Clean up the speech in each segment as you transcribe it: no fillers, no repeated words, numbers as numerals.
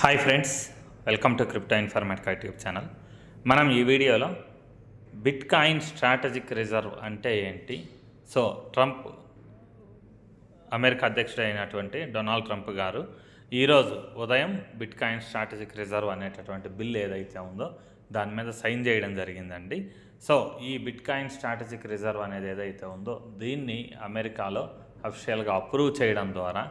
Hi friends, welcome to crypto Informatica YouTube channel. మనం ఈ వీడియోలో బిట్ కాయిన్ స్ట్రాటజిక్ రిజర్వ్ అంటే ఏంటి, సో ట్రంప్ అమెరికా అధ్యక్షుడు అయినటువంటి డొనాల్డ్ ట్రంప్ గారు ఈరోజు ఉదయం బిట్ కాయిన్ స్ట్రాటజిక్ రిజర్వ్ అనేటటువంటి బిల్ ఏదైతే ఉందో దాని మీద సైన్ చేయడం జరిగిందండి. సో ఈ బిట్ కాయిన్ స్ట్రాటజిక్ రిజర్వ్ అనేది ఏదైతే ఉందో దీన్ని అమెరికాలో అఫిషియల్గా అప్రూవ్ చేయడం ద్వారా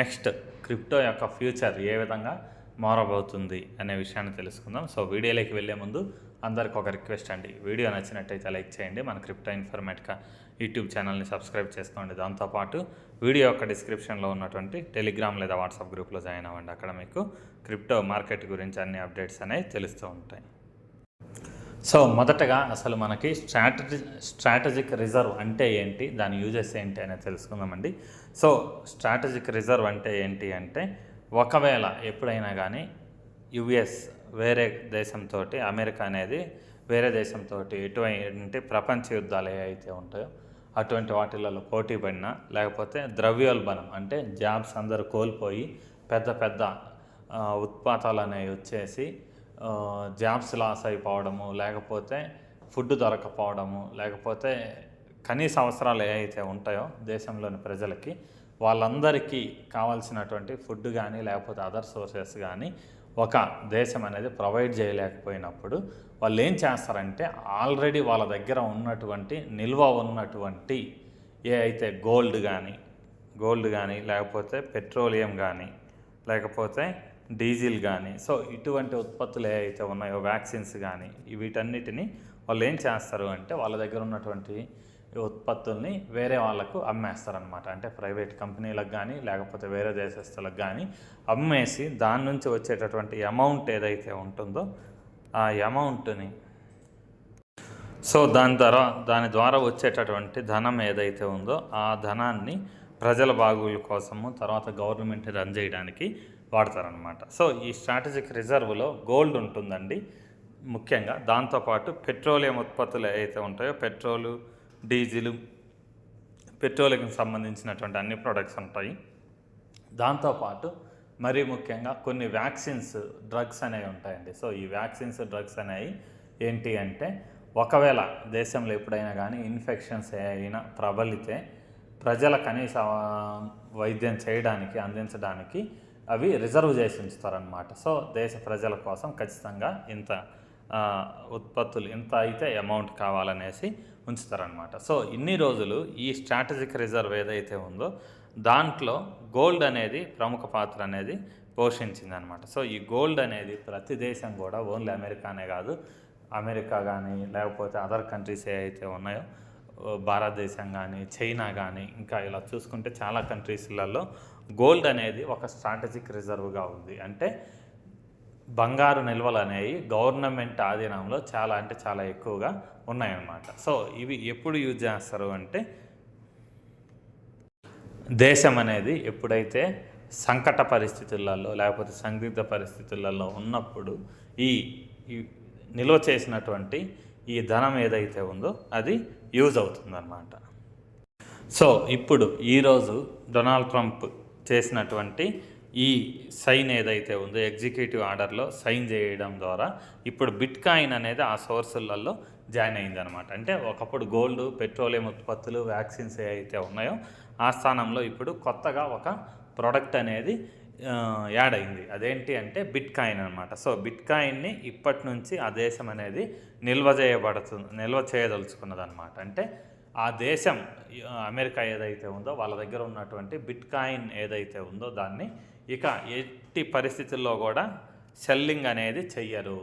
నెక్స్ట్ క్రిప్టో యొక్క ఫ్యూచర్ ఏ విధంగా మారబోతుంది అనే విషయాన్ని తెలుసుకుందాం. సో వీడియోలోకి వెళ్ళే ముందు అందరికి ఒక రిక్వెస్ట్ అండి, వీడియో నచ్చినట్టయితే లైక్ చేయండి, మన క్రిప్టో ఇన్ఫర్మేటికా యూట్యూబ్ ఛానల్ని సబ్స్క్రైబ్ చేసుకోండి. దాంతోపాటు వీడియో యొక్క డిస్క్రిప్షన్లో ఉన్నటువంటి టెలిగ్రామ్ లేదా వాట్సాప్ గ్రూప్లో జాయిన్ అవ్వండి. అక్కడ మీకు క్రిప్టో మార్కెట్ గురించి అన్ని అప్డేట్స్ అనేవి తెలుస్తూ ఉంటాయి. సో మొదటగా అసలు మనకి స్ట్రాటజిక్ రిజర్వ్ అంటే ఏంటి, దాని యూజెస్ ఏంటి అనేది తెలుసుకుందామండి. సో స్ట్రాటజిక్ రిజర్వ్ అంటే ఏంటి అంటే, ఒకవేళ ఎప్పుడైనా కానీ యుఎస్ వేరే దేశంతో, అమెరికా అనేది వేరే దేశంతో ఎటువంటి ప్రపంచ యుద్ధాలు ఏవైతే ఉంటాయో అటువంటి వాటిలలో పోటీ పడినా, లేకపోతే ద్రవ్యోల్బణం అంటే జాబ్స్ అందరూ కోల్పోయి పెద్ద పెద్ద ఉత్పాతాలు అనేవి వచ్చేసి జాబ్స్ లాస్ అయిపోవడము, లేకపోతే ఫుడ్ దొరకపోవడము, లేకపోతే కనీస అవసరాలు ఏవైతే ఉంటాయో దేశంలోని ప్రజలకి వాళ్ళందరికీ కావాల్సినటువంటి ఫుడ్ కానీ లేకపోతే అదర్ సోర్సెస్ కానీ ఒక దేశం అనేది ప్రొవైడ్ చేయలేకపోయినప్పుడు వాళ్ళు ఏం చేస్తారంటే, ఆల్రెడీ వాళ్ళ దగ్గర ఉన్నటువంటి నిల్వ ఉన్నటువంటి ఏ అయితే గోల్డ్ కానీ లేకపోతే పెట్రోలియం కానీ లేకపోతే డీజిల్ కానీ, సో ఇటువంటి ఉత్పత్తులు ఏవైతే ఉన్నాయో వ్యాక్సిన్స్ కానీ వీటన్నిటిని వాళ్ళు ఏం చేస్తారు అంటే వాళ్ళ దగ్గర ఉన్నటువంటి ఉత్పత్తుల్ని వేరే వాళ్ళకు అమ్మేస్తారనమాట. అంటే ప్రైవేట్ కంపెనీలకు కానీ లేకపోతే వేరే దేశస్తులకు కానీ అమ్మేసి దాని నుంచి వచ్చేటటువంటి అమౌంట్ ఏదైతే ఉంటుందో ఆ అమౌంట్ని, సో దాని ద్వారా వచ్చేటటువంటి ధనం ఏదైతే ఉందో ఆ ధనాన్ని ప్రజల బాగోగుల కోసము తర్వాత గవర్నమెంట్ రన్ చేయడానికి వాడతారనమాట. సో ఈ స్ట్రాటజిక్ రిజర్వ్లో గోల్డ్ ఉంటుందండి ముఖ్యంగా. దాంతోపాటు పెట్రోలియం ఉత్పత్తులు ఏవైతే ఉంటాయో పెట్రోలు, డీజిల్, పెట్రోలియంకి సంబంధించినటువంటి అన్ని ప్రొడక్ట్స్ ఉంటాయి. దాంతోపాటు మరీ ముఖ్యంగా కొన్ని వ్యాక్సిన్స్, డ్రగ్స్ అనేవి ఉంటాయండి. సో ఈ వ్యాక్సిన్స్, డ్రగ్స్ అనేవి ఏంటి అంటే, ఒకవేళ దేశంలో ఎప్పుడైనా కానీ ఇన్ఫెక్షన్స్ అయినా ప్రబలితే ప్రజల కనీస వైద్యం చేయడానికి, అందించడానికి అవి రిజర్వ్ చేసి ఉంచుతారనమాట. సో దేశ ప్రజల కోసం ఖచ్చితంగా ఇంత ఉత్పత్తులు ఇంత అయితే అమౌంట్ కావాలనేసి ఉంచుతారనమాట. సో ఇన్ని రోజులు ఈ స్ట్రాటజిక్ రిజర్వ్ ఏదైతే ఉందో దాంట్లో గోల్డ్ అనేది ప్రముఖ పాత్ర అనేది పోషించిందనమాట. సో ఈ గోల్డ్ అనేది ప్రతి దేశం కూడా, ఓన్లీ అమెరికానే కాదు, అమెరికా కానీ లేకపోతే అదర్ కంట్రీస్ ఏవైతే ఉన్నాయో భారతదేశం కానీ చైనా కానీ ఇంకా ఇలా చూసుకుంటే చాలా కంట్రీస్లలో గోల్డ్ అనేది ఒక స్ట్రాటజిక్ రిజర్వ్గా ఉంది. అంటే బంగారు నిల్వలు అనేవి గవర్నమెంట్ ఆధీనంలో చాలా ఎక్కువగా ఉన్నాయన్నమాట. సో ఇవి ఎప్పుడు యూజ్ చేస్తారు అంటే, దేశం అనేది ఎప్పుడైతే సంకట పరిస్థితులలో లేకపోతే సందిగ్ధ పరిస్థితులలో ఉన్నప్పుడు ఈ నిల్వ చేసినటువంటి ఈ ధనం ఏదైతే ఉందో అది యూజ్ అవుతుందన్నమాట. సో ఇప్పుడు ఈరోజు డొనాల్డ్ ట్రంప్ చేసినటువంటి ఈ సైన్ ఏదైతే ఉందో ఎగ్జిక్యూటివ్ ఆర్డర్లో సైన్ చేయడం ద్వారా ఇప్పుడు బిట్ కాయిన్ అనేది ఆ సోర్సులలో జాయిన్ అయిందనమాట. అంటే ఒకప్పుడు గోల్డ్, పెట్రోలియం ఉత్పత్తులు, వ్యాక్సిన్స్ ఏవైతే ఉన్నాయో ఆ స్థానంలో ఇప్పుడు కొత్తగా ఒక ప్రోడక్ట్ అనేది యాడ్ అయింది. అదేంటి అంటే బిట్ కాయిన్ అనమాట. సో బిట్ కాయిన్ని ఇప్పటి నుంచి ఆ దేశం అనేది నిల్వ చేయదలుచుకున్నదనమాట. అంటే ఆ దేశం అమెరికా ఏదైతే ఉందో వాళ్ళ దగ్గర ఉన్నటువంటి బిట్ కాయిన్ ఏదైతే ఉందో దాన్ని ఇక ఎట్టి పరిస్థితుల్లో కూడా సెల్లింగ్ అనేది చెయ్యరు.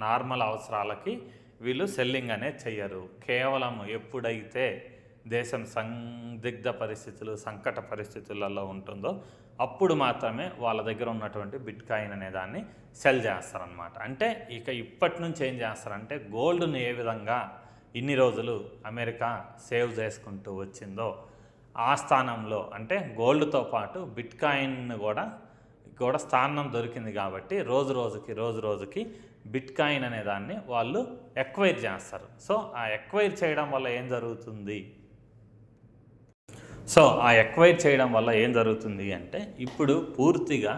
నార్మల్ అవసరాలకి వీళ్ళు సెల్లింగ్ అనేది చెయ్యరు. కేవలం ఎప్పుడైతే దేశం సందిగ్ధ పరిస్థితులు, సంకట పరిస్థితులలో ఉంటుందో అప్పుడు మాత్రమే వాళ్ళ దగ్గర ఉన్నటువంటి బిట్ కాయిన్ అనే దాన్ని సెల్ చేస్తారనమాట. అంటే ఇక ఇప్పటి నుంచి ఏం చేస్తారంటే, గోల్డ్ని ఏ విధంగా ఇన్ని రోజులు అమెరికా సేవ్ చేసుకుంటూ వచ్చిందో ఆ స్థానంలో, అంటే గోల్డ్తో పాటు బిట్ కాయిన్ కూడా స్థానం దొరికింది కాబట్టి రోజు రోజుకి బిట్ కాయిన్ అనే దాన్ని వాళ్ళు ఎక్వైర్ చేస్తారు. సో ఆ ఎక్వైర్ చేయడం వల్ల ఏం జరుగుతుంది, సో ఆ ఎక్వైర్ చేయడం వల్ల ఏం జరుగుతుంది అంటే, ఇప్పుడు పూర్తిగా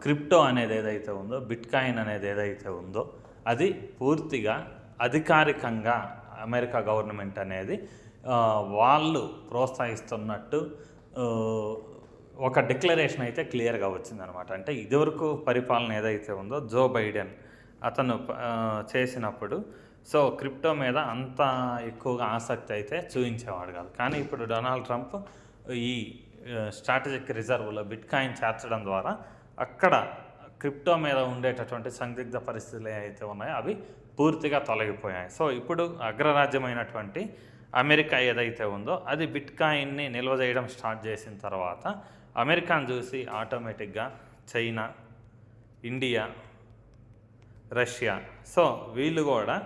క్రిప్టో అనేది ఏదైతే ఉందో, బిట్కాయిన్ అనేది ఏదైతే ఉందో అది పూర్తిగా అధికారికంగా అమెరికా గవర్నమెంట్ అనేది వాళ్ళు ప్రోత్సహిస్తున్నట్టు ఒక డిక్లరేషన్ అయితే క్లియర్గా వచ్చిందనమాట. అంటే ఇదివరకు పరిపాలన ఏదైతే ఉందో జో బైడెన్ అతను చేసినప్పుడు సో క్రిప్టో మీద అంత ఎక్కువగా ఆసక్తి అయితే చూపించేవాడు కాదు. కానీ ఇప్పుడు డొనాల్డ్ ట్రంప్ ఈ స్ట్రాటజిక్ రిజర్వ్లో బిట్కాయిన్ చేర్చడం ద్వారా అక్కడ క్రిప్టో మీద ఉండేటటువంటి సందిగ్ధ పరిస్థితులు ఏవైతే ఉన్నాయో అవి పూర్తిగా తొలగిపోయాయి. సో ఇప్పుడు అగ్రరాజ్యమైనటువంటి అమెరికా ఏదైతే ఉందో అది బిట్కాయిన్ని నిల్వ చేయడం స్టార్ట్ చేసిన తర్వాత అమెరికాను చూసి ఆటోమేటిక్గా చైనా, ఇండియా, రష్యా సో వీళ్ళు కూడా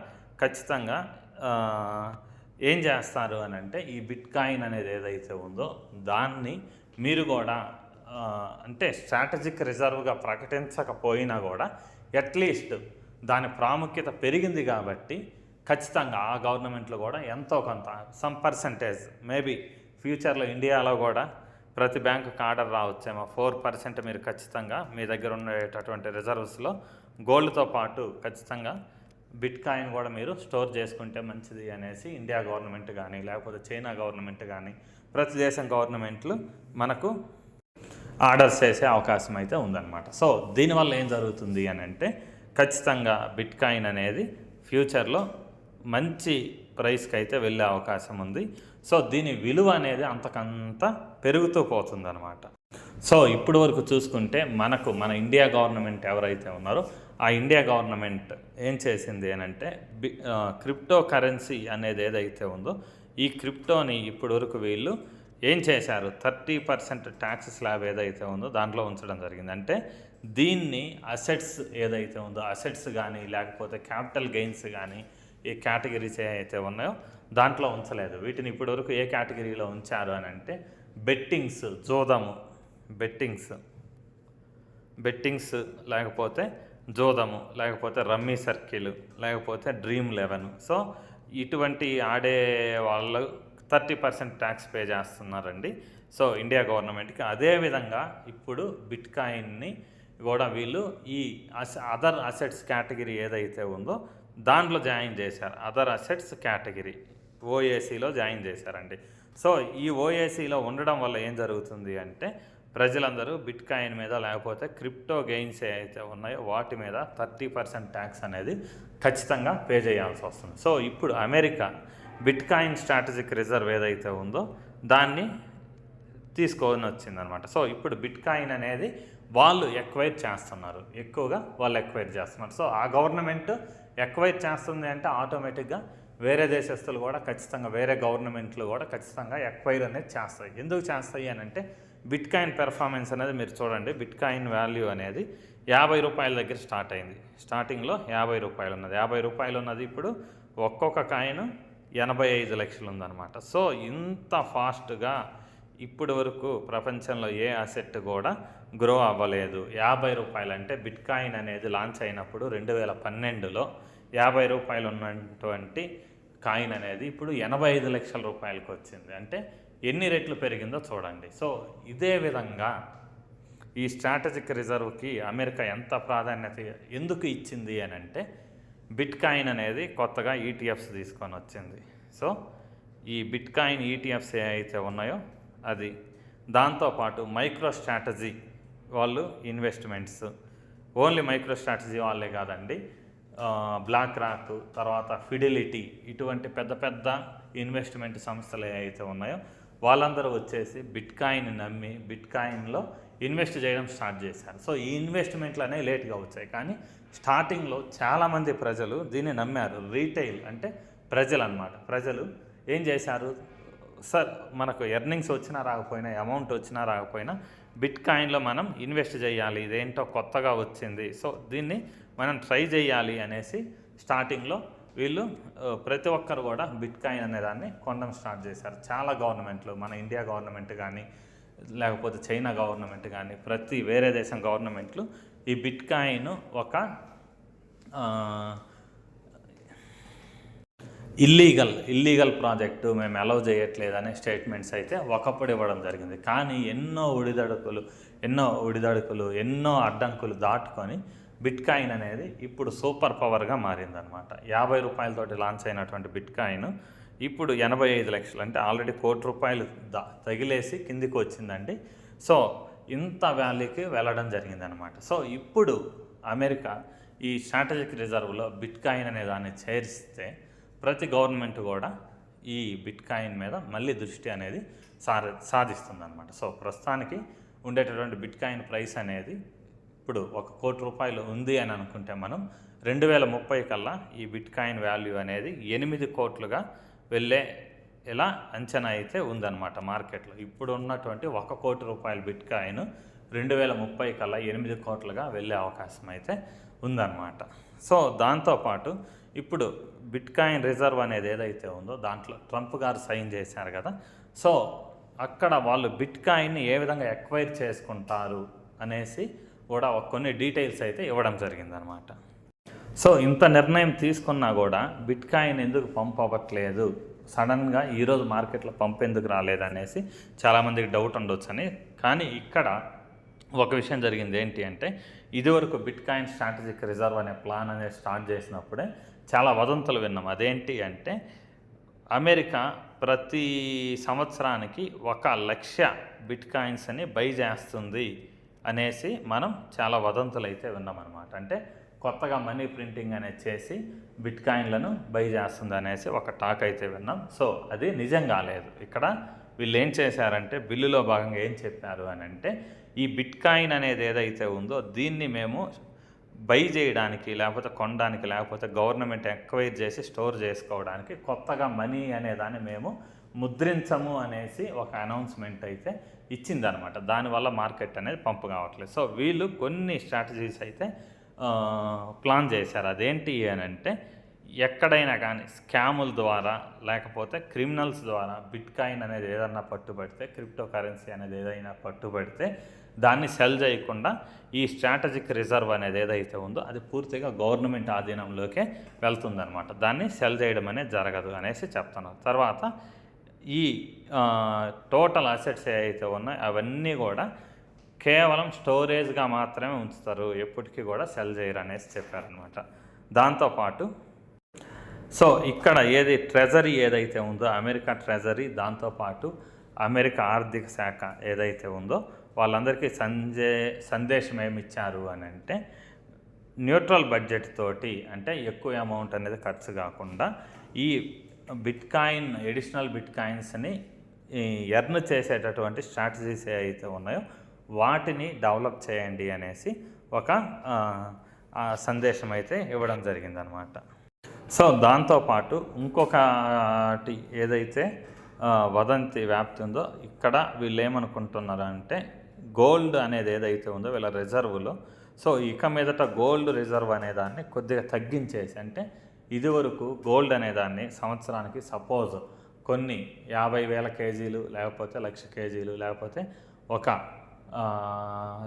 ఖచ్చితంగా ఏం చేస్తారు అని అంటే ఈ బిట్కాయిన్ అనేది ఏదైతే ఉందో దాన్ని మీరు కూడా అంటే స్ట్రాటజిక్ రిజర్వ్గా ప్రకటించకపోయినా కూడా అట్లీస్ట్ దాని ప్రాముఖ్యత పెరిగింది కాబట్టి ఖచ్చితంగా ఆ గవర్నమెంట్లో కూడా ఎంతో కొంత సమ్ పర్సంటేజ్ మేబీ ఫ్యూచర్లో ఇండియాలో కూడా ప్రతి బ్యాంకుకి ఆర్డర్ రావచ్చేమో 4% మీరు ఖచ్చితంగా మీ దగ్గర ఉండేటటువంటి రిజర్వ్స్లో గోల్డ్తో పాటు ఖచ్చితంగా బిట్కాయిన్ కూడా మీరు స్టోర్ చేసుకుంటే మంచిది అనేసి ఇండియా గవర్నమెంట్ కానీ లేకపోతే చైనా గవర్నమెంట్ కానీ ప్రతి దేశం గవర్నమెంట్లు మనకు ఆర్డర్స్ చేసే అవకాశం అయితే ఉందన్నమాట. సో దీనివల్ల ఏం జరుగుతుంది అని అంటే ఖచ్చితంగా బిట్కాయిన్ అనేది ఫ్యూచర్లో మంచి ప్రైస్కి అయితే వెళ్ళే అవకాశం ఉంది. సో దీని విలువ అనేది అంతకంత పెరుగుతూ పోతుందన్నమాట. సో ఇప్పుడు వరకు చూసుకుంటే మన ఇండియా గవర్నమెంట్ ఎవరైతే ఉన్నారో ఆ ఇండియా గవర్నమెంట్ ఏం చేసింది అని అంటే క్రిప్టో కరెన్సీ అనేది ఏదైతే ఉందో ఈ క్రిప్టోని ఇప్పుడు వరకు వీళ్ళు ఏం చేశారు 30% ట్యాక్స్ స్లాబ్ ఏదైతే ఉందో దాంట్లో ఉంచడం జరిగింది. అంటే దీన్ని అసెట్స్ ఏదైతే ఉందో అసెట్స్ కానీ లేకపోతే క్యాపిటల్ గెయిన్స్ కానీ ఏ కేటగిరీస్ ఏవైతే ఉన్నాయో దాంట్లో ఉంచలేదు. వీటిని ఇప్పటివరకు ఏ కేటగిరీలో ఉంచారు అని అంటే బెట్టింగ్స్, జోదము, బెట్టింగ్స్ లేకపోతే జోదము లేకపోతే రమ్మీ సర్కిల్ లేకపోతే డ్రీమ్11 సో ఇటువంటి ఆడే వాళ్ళు 30% ట్యాక్స్ పే చేస్తున్నారండి. సో ఇండియా గవర్నమెంట్కి అదేవిధంగా ఇప్పుడు బిట్కాయిన్ని కూడా వీళ్ళు ఈ అదర్ అసెట్స్ కేటగిరీ ఏదైతే ఉందో దాంట్లో జాయిన్ చేశారు. అదర్ అసెట్స్ కేటగిరీ ఓఏసీలో జాయిన్ చేశారండి. సో ఈ ఓఏసీలో ఉండడం వల్ల ఏం జరుగుతుంది అంటే ప్రజలందరూ బిట్కాయిన్ మీద లేకపోతే క్రిప్టో గెయిన్స్ ఏవైతే ఉన్నాయో వాటి మీద 30% ట్యాక్స్ అనేది ఖచ్చితంగా పే చేయాల్సి వస్తుంది. సో ఇప్పుడు అమెరికా బిట్కాయిన్ స్ట్రాటజిక్ రిజర్వ్ ఏదైతే ఉందో దాన్ని తీసుకొని వచ్చిందనమాట. సో ఇప్పుడు బిట్కాయిన్ అనేది వాళ్ళు ఎక్వైర్ చేస్తున్నారు, ఎక్కువగా వాళ్ళు ఎక్వైర్ చేస్తున్నారు. సో ఆ గవర్నమెంట్ ఎక్వైర్ చేస్తుంది అంటే ఆటోమేటిక్గా వేరే దేశస్తులు కూడా ఖచ్చితంగా వేరే గవర్నమెంట్లు కూడా ఖచ్చితంగా ఎక్వైర్ అనేది చేస్తాయి. ఎందుకు చేస్తాయి అని అంటే బిట్కాయిన్ పెర్ఫార్మెన్స్ అనేది మీరు చూడండి. బిట్కాయిన్ వాల్యూ అనేది 50 రూపాయల దగ్గర స్టార్ట్ అయింది. స్టార్టింగ్లో 50 రూపాయలు ఉన్నది. 50 రూపాయలు ఉన్నది ఇప్పుడు ఒక్కొక్క కాయిన్ 85 లక్షలు ఉందన్నమాట. సో ఇంత ఫాస్ట్గా ఇప్పటి వరకు ప్రపంచంలో ఏ అసెట్ కూడా గ్రో అవ్వలేదు. 50 రూపాయలు అంటే బిట్కాయిన్ అనేది లాంచ్ అయినప్పుడు 2012లో 50 రూపాయలు ఉన్నటువంటి కాయిన్ అనేది ఇప్పుడు 85 లక్షల రూపాయలకు వచ్చింది. అంటే ఎన్ని రెట్లు పెరిగిందో చూడండి. సో ఇదే విధంగా ఈ స్ట్రాటజిక్ రిజర్వ్కి అమెరికా ఎంత ప్రాధాన్యత ఎందుకు ఇచ్చింది అని అంటే బిట్కాయిన్ అనేది కొత్తగా ఈటీఎఫ్స్ తీసుకొని వచ్చింది. సో ఈ బిట్కాయిన్ ఈటీఎఫ్స్ ఏవైతే ఉన్నాయో అది దాంతోపాటు మైక్రో స్ట్రాటజీ వాళ్ళు ఇన్వెస్ట్మెంట్స్ ఓన్లీ మైక్రో స్ట్రాటజీ వాళ్ళే కాదండి, బ్లాక్ రాక్ తర్వాత ఫిడెలిటీ ఇటువంటి పెద్ద పెద్ద ఇన్వెస్ట్మెంట్ సంస్థలు ఏవైతే ఉన్నాయో వాళ్ళందరూ వచ్చేసి బిట్కాయిన్ నమ్మి బిట్కాయిన్లో ఇన్వెస్ట్ చేయడం స్టార్ట్ చేశారు. సో ఈ ఇన్వెస్ట్మెంట్లు అనేవి లేట్గా వచ్చాయి, కానీ స్టార్టింగ్లో చాలామంది ప్రజలు దీన్ని నమ్మారు. రీటైల్ అంటే ప్రజలు అన్నమాట. ప్రజలు ఏం చేశారు, సార్ మనకు ఎర్నింగ్స్ వచ్చినా రాకపోయినా అమౌంట్ వచ్చినా రాకపోయినా బిట్కాయిన్లో మనం ఇన్వెస్ట్ చేయాలి, ఇదేంటో కొత్తగా వచ్చింది, సో దీన్ని మనం ట్రై చేయాలి అనేసి స్టార్టింగ్లో వీళ్ళు ప్రతి ఒక్కరు కూడా బిట్కాయిన్ అనే దాన్ని కొనడం స్టార్ట్ చేశారు. చాలా గవర్నమెంట్లు, మన ఇండియా గవర్నమెంట్ కానీ లేకపోతే చైనా గవర్నమెంట్ కానీ ప్రతి వేరే దేశం గవర్నమెంట్లు ఈ బిట్కాయిన్ ఒక ఇల్లీగల్ ప్రాజెక్టు మేము అలౌ చేయట్లేదనే స్టేట్మెంట్స్ అయితే ఒకప్పుడు ఇవ్వడం జరిగింది. కానీ ఎన్నో ఒడిదడుకులు ఎన్నో ఒడిదడుకులు, ఎన్నో అడ్డంకులు దాటుకొని బిట్ కాయిన్ అనేది ఇప్పుడు సూపర్ పవర్గా మారిందనమాట. 50 రూపాయలతోటి లాంచ్ అయినటువంటి బిట్ కాయిన్ ఇప్పుడు 85 లక్షలు, అంటే ఆల్రెడీ ₹1,00,00,000 తగిలేసి కిందికి వచ్చిందండి. సో ఇంత వాల్యూకి వెళ్ళడం జరిగిందనమాట. సో ఇప్పుడు అమెరికా ఈ స్ట్రాటజిక్ రిజర్వ్లో బిట్ కాయిన్ అనే దాన్ని చేరిస్తే ప్రతి గవర్నమెంట్ కూడా ఈ బిట్ కాయిన్ మీద మళ్ళీ దృష్టి అనేది సాధిస్తుందన్నమాట. సో ప్రస్తుతానికి ఉండేటటువంటి బిట్ కాయిన్ ప్రైస్ అనేది ఇప్పుడు ₹1,00,00,000 ఉంది అని అనుకుంటే మనం 2030 కల్లా ఈ బిట్ కాయిన్ వాల్యూ అనేది 8 కోట్లుగా వెళ్ళే ఇలా అంచనా అయితే ఉందన్నమాట మార్కెట్లో. ఇప్పుడు ఉన్నటువంటి ₹1,00,00,000 బిట్ కాయిన్ 2030 కల్లా 8 కోట్లుగా వెళ్ళే అవకాశం అయితే ఉందన్నమాట. సో దాంతోపాటు ఇప్పుడు బిట్ కాయిన్ రిజర్వ్ అనేది ఏదైతే ఉందో దాంట్లో ట్రంప్ గారు సైన్ చేశారు కదా. సో అక్కడ వాళ్ళు బిట్ కాయిన్ని ఏ విధంగా ఎక్వైర్ చేసుకుంటారు అనేసి కూడా కొన్ని డీటెయిల్స్ అయితే ఇవ్వడం జరిగిందనమాట. సో ఇంత నిర్ణయం తీసుకున్నా కూడా బిట్ కాయిన్ ఎందుకు పంప్ అవ్వట్లేదు, సడన్గా ఈరోజు మార్కెట్లో పంప్ ఎందుకు రాలేదనేసి చాలామందికి డౌట్ ఉండొచ్చని. కానీ ఇక్కడ ఒక విషయం జరిగింది ఏంటి అంటే, ఇదివరకు బిట్ కాయిన్ స్ట్రాటజిక్ రిజర్వ్ అనే ప్లాన్ అనేది స్టార్ట్ చేసినప్పుడే చాలా వదంతులు విన్నాం. అదేంటి అంటే అమెరికా ప్రతి సంవత్సరానికి 1,00,000 బిట్ కాయిన్స్ని బై చేస్తుంది అనేసి మనం చాలా వదంతులు అయితే విన్నామన్నమాట. అంటే కొత్తగా మనీ ప్రింటింగ్ అనేది చేసి బిట్ కాయిన్లను బై చేస్తుంది అనేసి ఒక టాక్ అయితే విన్నాం. సో అది నిజం కాలేదు. ఇక్కడ వీళ్ళు ఏం చేశారంటే బిల్లులో భాగంగా ఏం చెప్పారు అని అంటే, ఈ బిట్ కాయిన్ అనేది ఏదైతే ఉందో దీన్ని మేము బై చేయడానికి, లేకపోతే కొనడానికి, లేకపోతే గవర్నమెంట్ ఎక్వైర్ చేసి స్టోర్ చేసుకోవడానికి కొత్తగా మనీ అనేదాన్ని మేము ముద్రించము అనేసి ఒక అనౌన్స్మెంట్ అయితే ఇచ్చిందనమాట. దానివల్ల మార్కెట్ అనేది పంపు కావట్లేదు. సో వీళ్ళు కొన్ని స్ట్రాటజీస్ అయితే ప్లాన్ చేశారు. అదేంటి అని అంటే, ఎక్కడైనా కానీ స్కాముల ద్వారా లేకపోతే క్రిమినల్స్ ద్వారా బిట్ కాయిన్ అనేది ఏదైనా పట్టుబడితే, క్రిప్టో కరెన్సీ అనేది ఏదైనా పట్టుబడితే దాన్ని సెల్ చేయకుండా ఈ స్ట్రాటజిక్ రిజర్వ్ అనేది ఏదైతే ఉందో అది పూర్తిగా గవర్నమెంట్ ఆధీనంలోకే వెళ్తుందనమాట. దాన్ని సెల్ చేయడం అనేది జరగదు అనేసి చెప్తున్నారు. తర్వాత ఈ టోటల్ అసెట్స్ ఏవైతే ఉన్నాయో అవన్నీ కూడా కేవలం స్టోరేజ్గా మాత్రమే ఉంచుతారు, ఎప్పటికీ కూడా సెల్ చేయరు అనేసి చెప్పారనమాట. దాంతోపాటు సో ఇక్కడ ట్రెజరీ ఏదైతే ఉందో అమెరికా ట్రెజరీ, దాంతోపాటు అమెరికా ఆర్థిక శాఖ ఏదైతే ఉందో వాళ్ళందరికీ సందేశం ఏమి ఇచ్చారు అని అంటే, న్యూట్రల్ బడ్జెట్ తోటి, అంటే ఎక్కువ అమౌంట్ అనేది ఖర్చు కాకుండా ఈ బిట్ కాయిన్ ఎడిషనల్ బిట్ కాయిన్స్ని ఎర్న్ చేసేటటువంటి స్ట్రాటజీస్ ఏవైతే ఉన్నాయో వాటిని డెవలప్ చేయండి అనేసి ఒక సందేశం అయితే ఇవ్వడం జరిగిందనమాట. సో దాంతోపాటు ఇంకొకటి ఏదైతే వదంతి వ్యాప్తి ఉందో ఇక్కడ వీళ్ళు ఏమనుకుంటున్నారు అంటే, గోల్డ్ అనేది ఏదైతే ఉందో వీళ్ళ రిజర్వులో, సో ఇక మీదట గోల్డ్ రిజర్వ్ అనేదాన్ని కొద్దిగా తగ్గించేసి, అంటే ఇదివరకు గోల్డ్ అనేదాన్ని సంవత్సరానికి సపోజ్ కొన్ని 50,000 కేజీలు, లేకపోతే 1,00,000 కేజీలు, లేకపోతే ఒక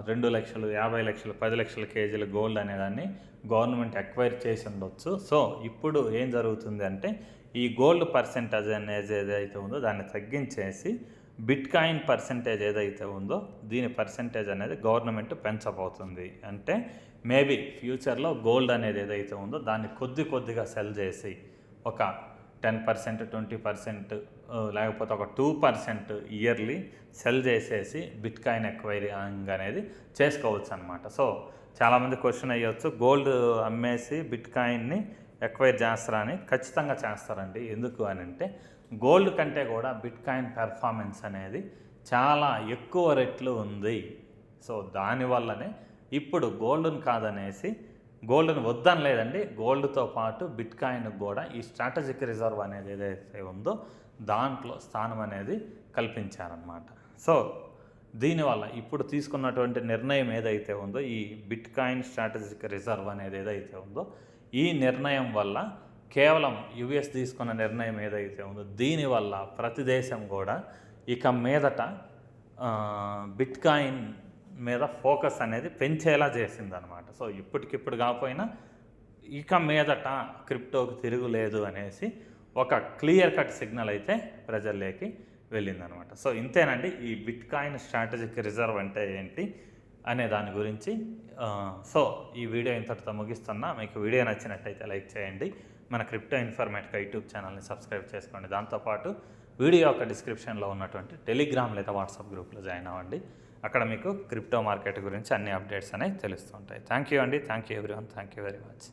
2 లక్షలు, 50 లక్షలు, 10 లక్షల కేజీల గోల్డ్ అనేదాన్ని గవర్నమెంట్ ఎక్వైర్ చేసి ఉండొచ్చు. సో ఇప్పుడు ఏం జరుగుతుంది అంటే, ఈ గోల్డ్ పర్సెంటేజ్ అనేది ఏదైతే ఉందో దాన్ని తగ్గించేసి బిట్ కాయిన్ పర్సెంటేజ్ ఏదైతే ఉందో దీని పర్సెంటేజ్ అనేది గవర్నమెంట్ పెంచబోతుంది. అంటే మేబీ ఫ్యూచర్లో గోల్డ్ అనేది ఏదైతే ఉందో దాన్ని కొద్దిగా సెల్ చేసి ఒక 10%, 20%, లేకపోతే ఒక 2% ఇయర్లీ సెల్ చేసేసి బిట్ కాయిన్ ఎక్వైరింగ్ అనేది చేసుకోవచ్చు అనమాట. సో చాలామంది క్వశ్చన్ అయ్యొచ్చు, గోల్డ్ అమ్మేసి బిట్ కాయిన్ని ఎక్వైర్ చేస్తారా అని. ఖచ్చితంగా చేస్తారండి. ఎందుకు అని అంటే, గోల్డ్ కంటే కూడా బిట్ కాయిన్ పెర్ఫార్మెన్స్ అనేది చాలా ఎక్కువ రెట్లు ఉంది. సో దానివల్లనే ఇప్పుడు గోల్డ్ని కాదనేసి, గోల్డ్ని వద్దని లేదండి, గోల్డ్తో పాటు బిట్ కాయిన్కి కూడా ఈ స్ట్రాటజిక్ రిజర్వ్ అనేది ఏదైతే ఉందో దాంట్లో స్థానం అనేది కల్పించారనమాట. సో దీనివల్ల ఇప్పుడు తీసుకున్నటువంటి నిర్ణయం ఏదైతే ఉందో ఈ బిట్ కాయిన్ స్ట్రాటజిక్ రిజర్వ్ అనేది ఏదైతే ఉందో ఈ నిర్ణయం వల్ల, కేవలం యుఎస్ తీసుకున్న నిర్ణయం ఏదైతే ఉందో దీనివల్ల ప్రతి దేశం కూడా ఇక మీదట బిట్ కాయిన్ మీద ఫోకస్ అనేది పెంచేలా చేసిందనమాట. సో ఇప్పటికిప్పుడు కాకపోయినా ఇక మీదట క్రిప్టోకి తిరుగులేదు అనేసి ఒక క్లియర్ కట్ సిగ్నల్ అయితే ప్రజల్లోకి వెళ్ళిందనమాట. సో ఇంతేనండి ఈ బిట్ కాయిన్ స్ట్రాటజిక్ రిజర్వ్ అంటే ఏంటి అనే దాని గురించి. సో ఈ వీడియో ఇంతటితో ముగిస్తున్నా. మీకు వీడియో నచ్చినట్టయితే లైక్ చేయండి. మన క్రిప్టో ఇన్ఫర్మేటికా యూట్యూబ్ ఛానల్ని సబ్స్క్రైబ్ చేసుకోండి. దాంతోపాటు వీడియో యొక్క డిస్క్రిప్షన్లో ఉన్నటువంటి టెలిగ్రామ్ లేదా వాట్సాప్ గ్రూప్లో జాయిన్ అవ్వండి. అక్కడ మీకు క్రిప్టో మార్కెట్ గురించి అన్ని అప్డేట్స్ అనేవి తెలుస్తుంటాయి. థ్యాంక్ యూ అండి. Thank you everyone. Thank you very much.